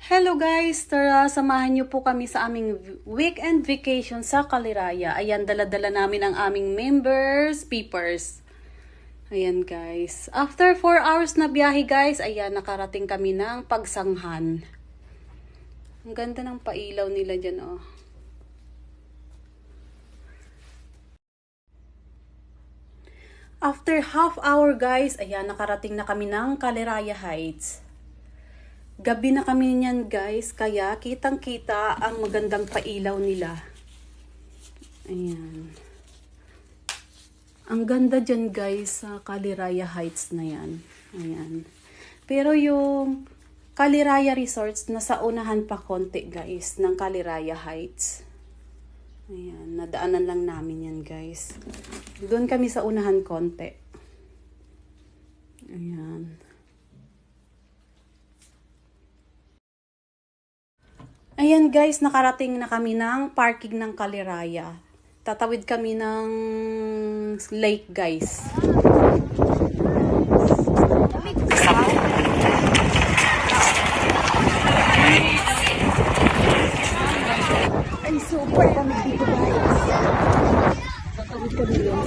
Hello guys! Tara, samahan niyo po kami sa aming weekend vacation sa Caliraya. Ayan, dala-dala namin ang aming members, peepers. Ayan guys. After 4 hours na biyahe guys, ayan, nakarating kami ng Pagsanghan. Ang ganda ng pailaw nila dyan, oh. After half hour guys, ayan, nakarating na kami ng Caliraya Heights. Gabi na kami niyan guys, kaya kitang-kita ang magandang pailaw nila. Ayan. Ang ganda dyan guys sa Caliraya Heights na yan. Ayan. Pero yung Caliraya Resorts, nasa unahan pa konti guys ng Caliraya Heights. Ayan, nadaanan lang namin yan guys. Doon kami sa unahan konti. Ayan. Ayan guys, nakarating na kami ng parking ng Caliraya. Tatawid kami ng lake guys. Ay, super kami dito guys. Tatawid kami yun.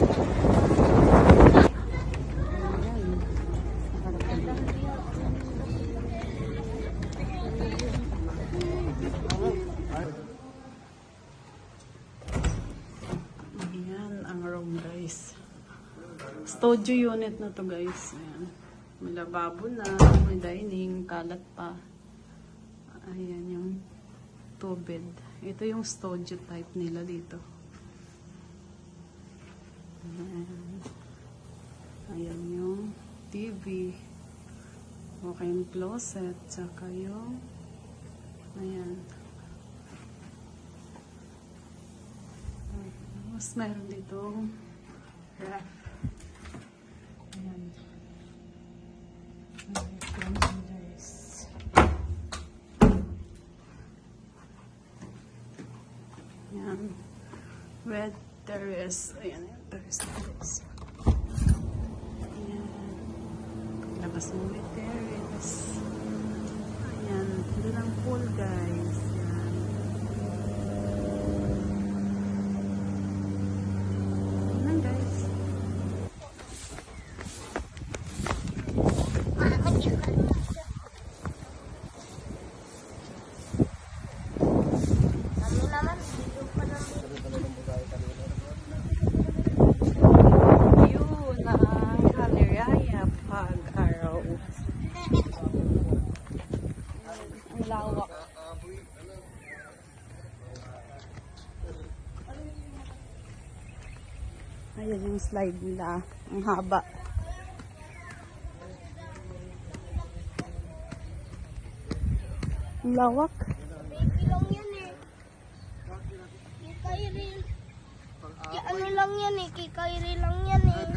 Studio unit na to guys. Ayan. May lababo na, may dining, kalat pa. Ayan yung two bed. Ito yung studio type nila dito. Ayan. Ayan yung TV. Walk-in closet. Tsaka yung ayan. Tapos meron ditong ref. Ayan. Ayan. Red terrace. Ayan, terrace. Ayan. Labas mo may terrace. Ayan. Doon ang pool guys. Ayan. Ayan guys. Lawak. Ayan yung slide nila. Ang haba. Ang lawak. Baby lang yan eh. Kay Kyrie. Ano lang yan eh. Kay Kyrie lang yan eh.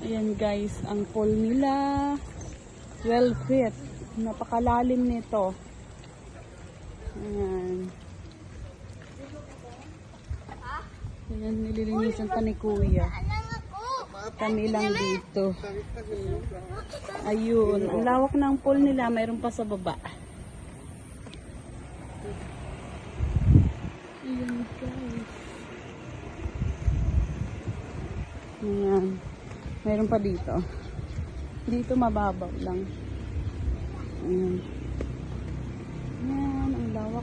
Ayan guys, ang pool nila. Well fit. Napakalalim nito. Ayan. Ayan, nililinisan pa ni Kuya. Kami lang dito. Ayun, ang lawak ng pool nila. Mayroon pa sa baba. Ayan guys. Ayan. Mayroon pa dito. Dito mababaw lang. Ayan. Ayan, ang lawak.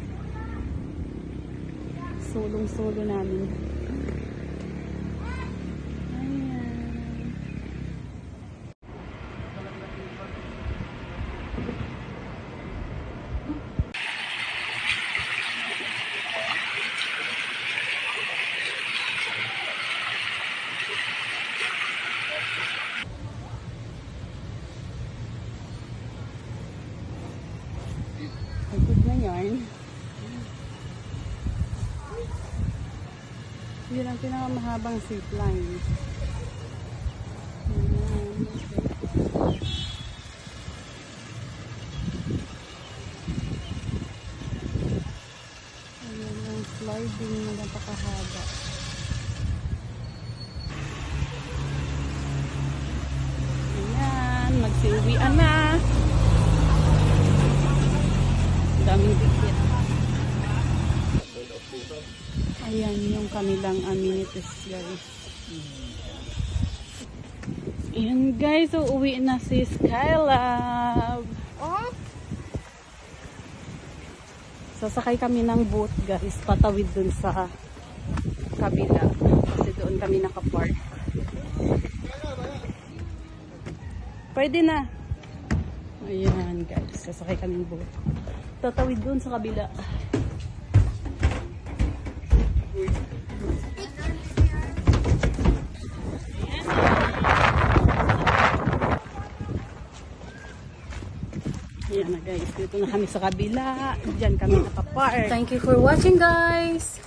Sulong-sulo namin. Ayan. yarn. Yun ang pinakamahabang zipline. Ayan. Ayan ang sliding na napakahaba. Ayan, magsiuwian na. Daming dikit. Ayan yung kanilang amenities, guys. Ayan guys, uuwi na si Skylab. Oh? Sasakay kami ng boat, guys, patawid dun sa kabila. Kasi doon kami nakapark. Pwede na. Ayan guys, sasakay kami ng boat. Tatawid dun sa kabila. Ayan na guys, dito na kami sa kabila. Diyan kami nakapark. Thank you for watching guys!